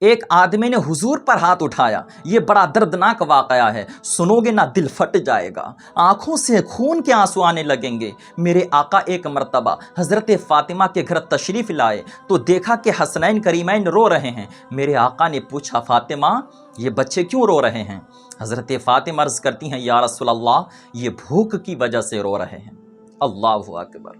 ایک آدمی نے حضور پر ہاتھ اٹھایا، یہ بڑا دردناک واقعہ ہے، سنو گے نا دل پھٹ جائے گا، آنکھوں سے خون کے آنسو آنے لگیں گے۔ میرے آقا ایک مرتبہ حضرت فاطمہ کے گھر تشریف لائے تو دیکھا کہ حسنین کریمین رو رہے ہیں۔ میرے آقا نے پوچھا، فاطمہ یہ بچے کیوں رو رہے ہیں؟ حضرت فاطمہ عرض کرتی ہیں، یا رسول اللہ یہ بھوک کی وجہ سے رو رہے ہیں۔ اللہ اکبر،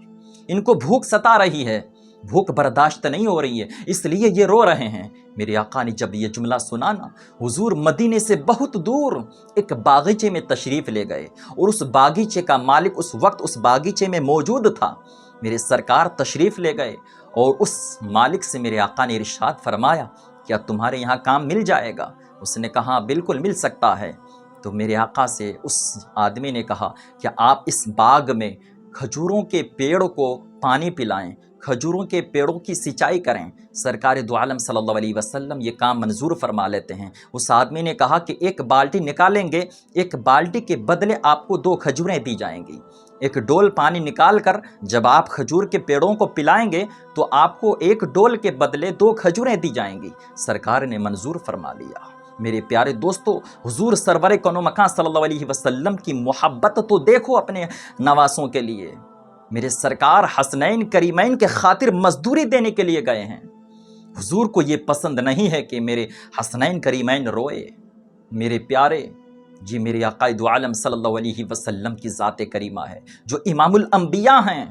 ان کو بھوک ستا رہی ہے، بھوک برداشت نہیں ہو رہی ہے، اس لیے یہ رو رہے ہیں۔ میرے آقا نے جب یہ جملہ سنا نا، حضور مدینے سے بہت دور ایک باغیچے میں تشریف لے گئے، اور اس باغیچے کا مالک اس وقت اس باغیچے میں موجود تھا۔ میرے سرکار تشریف لے گئے اور اس مالک سے میرے آقا نے ارشاد فرمایا، کیا تمہارے یہاں کام مل جائے گا؟ اس نے کہا بالکل مل سکتا ہے۔ تو میرے آقا سے اس آدمی نے کہا کہ آپ اس باغ میں کھجوروں کے پیڑ کو پانی پلائیں، کھجوروں کے پیڑوں کی سینچائی کریں۔ سرکار دو عالم صلی اللہ علیہ وسلم یہ کام منظور فرما لیتے ہیں۔ اس آدمی نے کہا کہ ایک بالٹی نکالیں گے، ایک بالٹی کے بدلے آپ کو 2 کھجوریں دی جائیں گی۔ ایک ڈول پانی نکال کر جب آپ کھجور کے پیڑوں کو پلائیں گے تو آپ کو 1 ڈول کے بدلے 2 کھجوریں دی جائیں گی۔ سرکار نے منظور فرما لیا۔ میرے پیارے دوستو، حضور سرور کون و مکان صلی اللہ علیہ وسلم کی محبت تو دیکھو اپنے نواسوں کے لیے۔ میرے سرکار حسنین کریمین کے خاطر مزدوری دینے کے لیے گئے ہیں۔ حضور کو یہ پسند نہیں ہے کہ میرے حسنین کریمین روئے۔ میرے پیارے جی، میرے آقا دو عالم صلی اللہ علیہ وسلم کی ذات کریمہ ہے جو امام الانبیاء ہیں،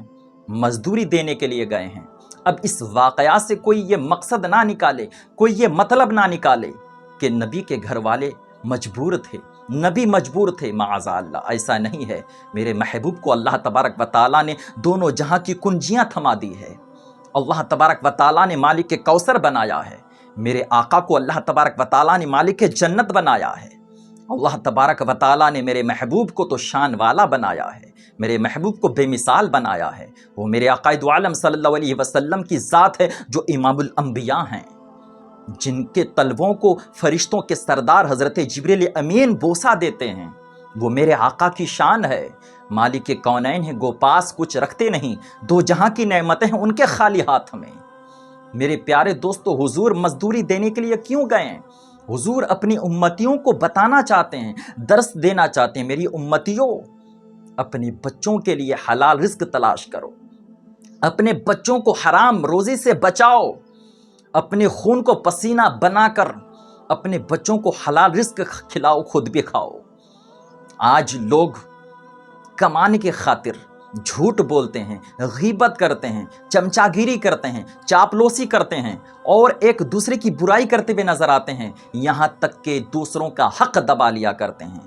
مزدوری دینے کے لیے گئے ہیں۔ اب اس واقعہ سے کوئی یہ مقصد نہ نکالے، کوئی یہ مطلب نہ نکالے کہ نبی کے گھر والے مجبور تھے، نبی مجبور تھے، معاذ اللہ، ایسا نہیں ہے۔ میرے محبوب کو اللہ تبارک و تعالیٰ نے دونوں جہاں کی کنجیاں تھما دی ہے۔ اللہ تبارک و تعالیٰ نے مالک کوثر بنایا ہے۔ میرے آقا کو اللہ تبارک و تعالیٰ نے مالک جنت بنایا ہے۔ اللہ تبارک و تعالیٰ نے میرے محبوب کو تو شان والا بنایا ہے، میرے محبوب کو بے مثال بنایا ہے۔ وہ میرے آقا دو عالم صلی اللہ علیہ وسلم کی ذات ہے جو امام الانبیاء ہیں، جن کے تلووں کو فرشتوں کے سردار حضرت جبریل امین بوسہ دیتے ہیں۔ وہ میرے آقا کی شان ہے۔ مالک کونین ہیں، گو پاس کچھ رکھتے نہیں، 2 جہاں کی نعمتیں ہیں ان کے خالی ہاتھ میں۔ میرے پیارے دوستو، حضور مزدوری دینے کے لیے کیوں گئے ہیں؟ حضور اپنی امتیوں کو بتانا چاہتے ہیں، درس دینا چاہتے ہیں، میری امتیوں اپنے بچوں کے لیے حلال رزق تلاش کرو، اپنے بچوں کو حرام روزی سے بچاؤ، اپنے خون کو پسینہ بنا کر اپنے بچوں کو حلال رزق کھلاؤ، خود بھی کھاؤ۔ آج لوگ کمانے کی خاطر جھوٹ بولتے ہیں، غیبت کرتے ہیں، چمچاگیری کرتے ہیں، چاپلوسی کرتے ہیں، اور ایک دوسرے کی برائی کرتے ہوئے نظر آتے ہیں، یہاں تک کہ دوسروں کا حق دبا لیا کرتے ہیں،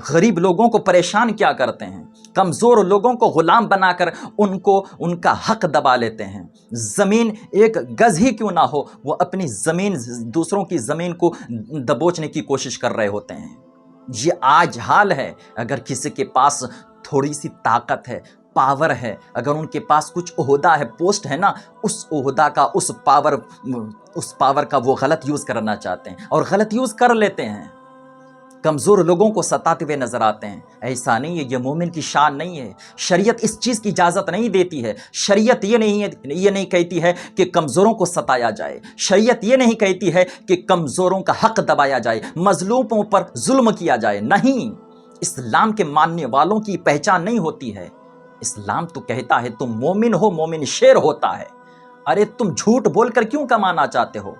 غریب لوگوں کو پریشان کیا کرتے ہیں، کمزور لوگوں کو غلام بنا کر ان کا حق دبا لیتے ہیں۔ زمین 1 گز ہی کیوں نہ ہو، وہ اپنی زمین، دوسروں کی زمین کو دبوچنے کی کوشش کر رہے ہوتے ہیں۔ یہ آج حال ہے۔ اگر کسی کے پاس تھوڑی سی طاقت ہے، پاور ہے، اگر ان کے پاس کچھ عہدہ ہے، پوسٹ ہے نا، اس عہدہ کا، اس پاور کا وہ غلط یوز کرنا چاہتے ہیں اور غلط یوز کر لیتے ہیں، کمزور لوگوں کو ستاتے ہوئے نظر آتے ہیں۔ ایسا نہیں ہے، یہ مومن کی شان نہیں ہے۔ شریعت اس چیز کی اجازت نہیں دیتی ہے۔ شریعت یہ نہیں کہتی ہے کہ کمزوروں کو ستایا جائے، شریعت یہ نہیں کہتی ہے کہ کمزوروں کا حق دبایا جائے، مظلوموں پر ظلم کیا جائے، نہیں۔ اسلام کے ماننے والوں کی پہچان نہیں ہوتی ہے۔ اسلام تو کہتا ہے تم مومن ہو، مومن شیر ہوتا ہے۔ ارے تم جھوٹ بول کر کیوں کمانا چاہتے ہو؟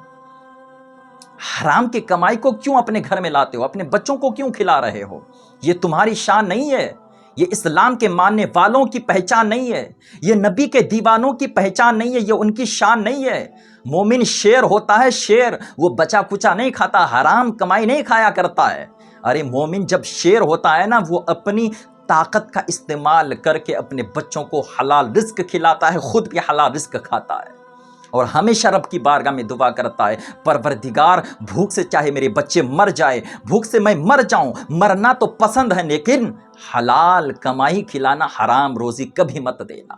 حرام کی کمائی کو کیوں اپنے گھر میں لاتے ہو؟ اپنے بچوں کو کیوں کھلا رہے ہو؟ یہ تمہاری شان نہیں ہے، یہ اسلام کے ماننے والوں کی پہچان نہیں ہے، یہ نبی کے دیوانوں کی پہچان نہیں ہے، یہ ان کی شان نہیں ہے۔ مومن شیر ہوتا ہے، شیر، وہ بچا کچا نہیں کھاتا، حرام کمائی نہیں کھایا کرتا ہے۔ ارے مومن جب شیر ہوتا ہے نا، وہ اپنی طاقت کا استعمال کر کے اپنے بچوں کو حلال رزق کھلاتا ہے، خود بھی حلال رزق کھاتا ہے، اور ہمیشہ رب کی بارگاہ میں دعا کرتا ہے، پروردگار بھوک سے چاہے میرے بچے مر جائے، بھوک سے میں مر جاؤں، مرنا تو پسند ہے لیکن حلال کمائی کھلانا، حرام روزی کبھی مت دینا۔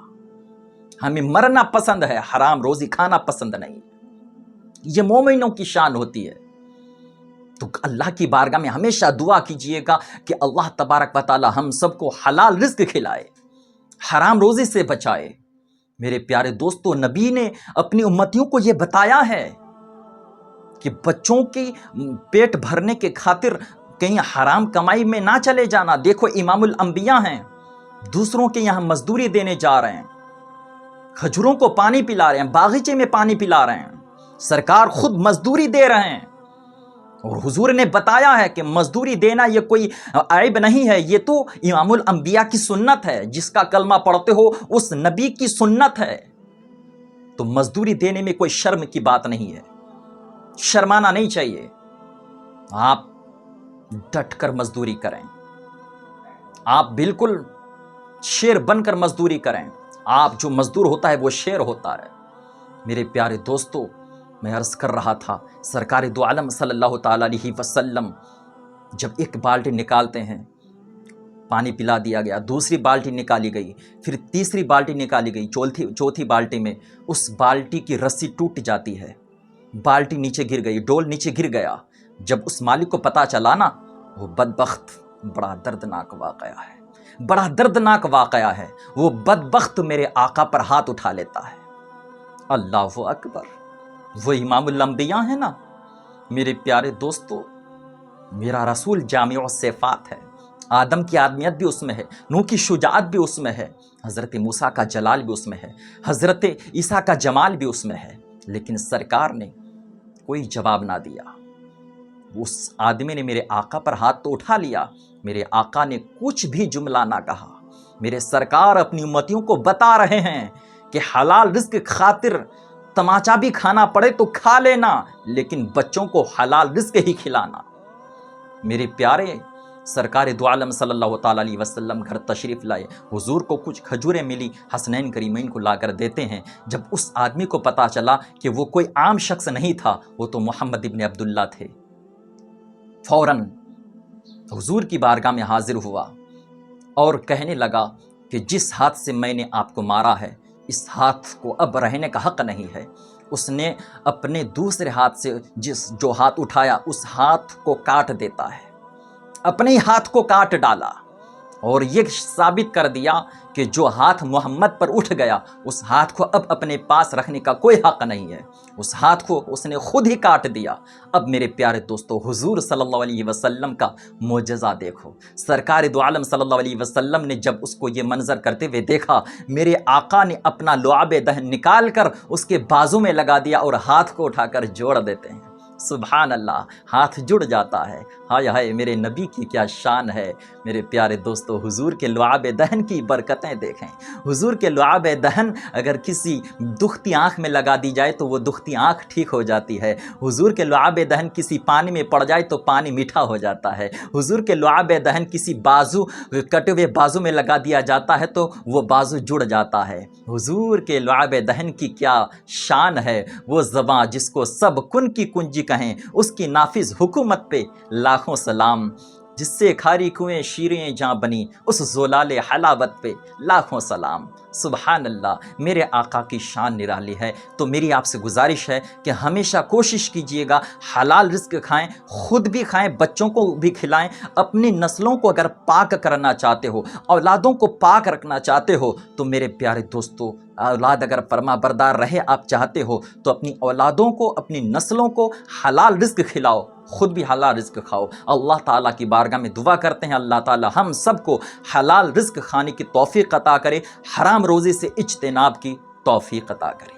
ہمیں مرنا پسند ہے، حرام روزی کھانا پسند نہیں۔ یہ مومنوں کی شان ہوتی ہے۔ تو اللہ کی بارگاہ میں ہمیشہ دعا کیجئے گا کہ اللہ تبارک و تعالی ہم سب کو حلال رزق کھلائے، حرام روزی سے بچائے۔ میرے پیارے دوستو، نبی نے اپنی امتیوں کو یہ بتایا ہے کہ بچوں کی پیٹ بھرنے کے خاطر کہیں حرام کمائی میں نہ چلے جانا۔ دیکھو امام الانبیاء ہیں، دوسروں کے یہاں مزدوری دینے جا رہے ہیں، کھجوروں کو پانی پلا رہے ہیں، باغیچے میں پانی پلا رہے ہیں، سرکار خود مزدوری دے رہے ہیں، اور حضور نے بتایا ہے کہ مزدوری دینا یہ کوئی عیب نہیں ہے، یہ تو امام الانبیاء کی سنت ہے، جس کا کلمہ پڑھتے ہو اس نبی کی سنت ہے، تو مزدوری دینے میں کوئی شرم کی بات نہیں ہے، شرمانا نہیں چاہیے۔ آپ ڈٹ کر مزدوری کریں، آپ بالکل شیر بن کر مزدوری کریں، آپ جو مزدور ہوتا ہے وہ شیر ہوتا ہے۔ میرے پیارے دوستو، میں عرض کر رہا تھا سرکار دو عالم صلی اللہ تعالیٰ علیہ وسلم جب ایک بالٹی نکالتے ہیں، پانی پلا دیا گیا، دوسری بالٹی نکالی گئی، پھر تیسری بالٹی نکالی گئی، چوتھی بالٹی میں اس بالٹی کی رسی ٹوٹ جاتی ہے، بالٹی نیچے گر گئی، ڈول نیچے گر گیا۔ جب اس مالک کو پتا چلا نا، وہ بدبخت، بڑا دردناک واقعہ ہے، بڑا دردناک واقعہ ہے، وہ بدبخت میرے آقا پر ہاتھ اٹھا لیتا ہے۔ اللہ اکبر، وہ امام الانبیاء ہے نا۔ میرے پیارے دوستو، میرا رسول جامع الصفات ہے، آدم کی آدمیت بھی اس میں ہے، نوح کی شجاعت بھی اس میں ہے، حضرت موسیٰ کا جلال بھی اس میں ہے، حضرت عیسیٰ کا جمال بھی اس میں ہے، لیکن سرکار نے کوئی جواب نہ دیا۔ اس آدمی نے میرے آقا پر ہاتھ تو اٹھا لیا، میرے آقا نے کچھ بھی جملہ نہ کہا۔ میرے سرکار اپنی امتیوں کو بتا رہے ہیں کہ حلال رزق خاطر تماچا بھی کھانا پڑے تو کھا لینا، لیکن بچوں کو حلال رزق ہی کھلانا۔ میرے پیارے سرکار دو عالم صلی اللہ تعالیٰ علیہ وسلم گھر تشریف لائے، حضور کو کچھ کھجوریں ملی، حسنین کریمین کو لا کر دیتے ہیں۔ جب اس آدمی کو پتا چلا کہ وہ کوئی عام شخص نہیں تھا، وہ تو محمد ابن عبداللہ تھے، فوراً حضور کی بارگاہ میں حاضر ہوا اور کہنے لگا کہ جس ہاتھ سے میں نے آپ کو مارا ہے، اس ہاتھ کو اب رہنے کا حق نہیں ہے۔ اس نے اپنے دوسرے ہاتھ سے جو ہاتھ اٹھایا، اس ہاتھ کو کاٹ دیتا ہے، اپنے ہی ہاتھ کو کاٹ ڈالا، اور یہ ثابت کر دیا کہ جو ہاتھ محمد پر اٹھ گیا، اس ہاتھ کو اب اپنے پاس رکھنے کا کوئی حق نہیں ہے، اس ہاتھ کو اس نے خود ہی کاٹ دیا۔ اب میرے پیارے دوستو، حضور صلی اللہ علیہ وسلم کا معجزہ دیکھو۔ سرکار دو عالم صلی اللہ علیہ وسلم نے جب اس کو یہ منظر کرتے ہوئے دیکھا، میرے آقا نے اپنا لعاب دہن نکال کر اس کے بازو میں لگا دیا اور ہاتھ کو اٹھا کر جوڑ دیتے ہیں۔ سبحان اللہ، ہاتھ جڑ جاتا ہے۔ ہائے ہائے، میرے نبی کی کیا شان ہے۔ میرے پیارے دوستو، حضور کے لعاب دہن کی برکتیں دیکھیں۔ حضور کے لعاب دہن اگر کسی دکھتی آنکھ میں لگا دی جائے تو وہ دکھتی آنکھ ٹھیک ہو جاتی ہے۔ حضور کے لعاب دہن کسی پانی میں پڑ جائے تو پانی میٹھا ہو جاتا ہے۔ حضور کے لعاب دہن کسی بازو، کٹے ہوئے بازو میں لگا دیا جاتا ہے تو وہ بازو جڑ جاتا ہے۔ حضور کے لعاب دہن کی کیا شان ہے۔ وہ زباں جس کو سب کن کی کنجی کہیں، اس کی نافذ حکومت پہ لاکھوں سلام، جس سے کھاری کنویں شیریں جاں بنی، اس زلال حلاوت پہ لاکھوں سلام۔ سبحان اللہ، میرے آقا کی شان نرالی ہے۔ تو میری آپ سے گزارش ہے کہ ہمیشہ کوشش کیجئے گا حلال رزق کھائیں، خود بھی کھائیں، بچوں کو بھی کھلائیں۔ اپنی نسلوں کو اگر پاک کرنا چاہتے ہو، اولادوں کو پاک رکھنا چاہتے ہو، تو میرے پیارے دوستو، اولاد اگر فرما بردار رہے آپ چاہتے ہو تو اپنی اولادوں کو، اپنی نسلوں کو حلال رزق کھلاؤ، خود بھی حلال رزق کھاؤ۔ اللہ تعالیٰ کی بارگاہ میں دعا کرتے ہیں اللہ تعالیٰ ہم سب کو حلال رزق کھانے کی توفیق عطا کرے، حرام روزی سے اجتناب کی توفیق عطا کرے۔